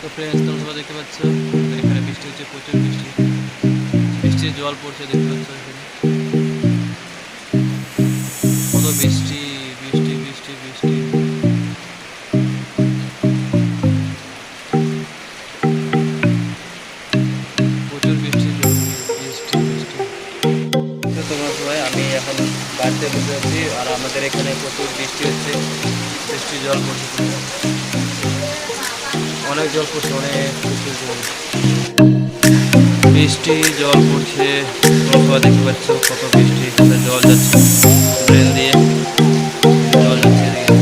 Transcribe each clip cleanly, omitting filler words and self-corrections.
তো ফ্রেন্ডস তোমরা সবাই দেখতে পাচ্ছ এখানে বৃষ্টি হচ্ছে, প্রচুর বৃষ্টি, বৃষ্টির জল পড়ছে দেখতে পাচ্ছ এখানে কত বৃষ্টি বৃষ্টি বৃষ্টি বৃষ্টি। প্রচুর বৃষ্টি বৃষ্টি বৃষ্টি। তো তোমরা সবাই, আমি এখন বাড়িতে বসে আছি আর আমাদের এখানে প্রচুর বৃষ্টি হচ্ছে, বৃষ্টির জল পড়ছে, অনেক জল পড়ছে, অনেক প্রচুর জল, বৃষ্টি জল পড়ছে। তোমরা সবাই দেখতে পাচ্ছ কত বৃষ্টি, জল যাচ্ছে ড্রেন দিয়ে, জল যাচ্ছে এদিকে,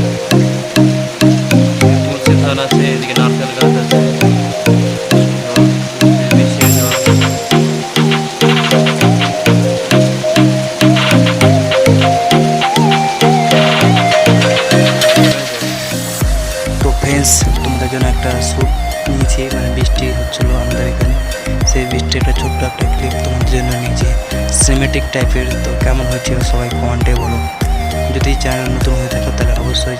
তুলসী ধান আছে, এদিকে নারকেল গাছ আছে, বৃষ্টির জল। তো ফ্রেন্ডস তোমাদের জন্য একটা শ্যুট নিয়েছি, মানে বৃষ্টি হচ্ছিলো আমাদের এখানে, সেই বৃষ্টির একটা ছোট্ট একটা ক্লিপ তোমাদের জন্য নিয়েছি, সিনেমেটিক টাইপের। তো কেমন হয়েছিল সবাই কমেন্টে বলো। যদি চ্যানেল নতুন হয়ে থাকে তাহলে অবশ্যই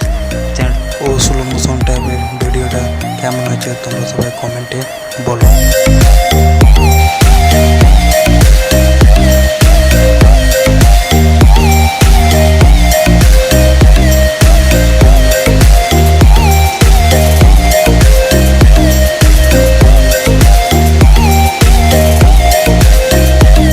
চ্যানেল ও স্লো মোশন টাইপের ভিডিওটা কেমন হয়েছে তোমরা সবাই কমেন্টে বলো।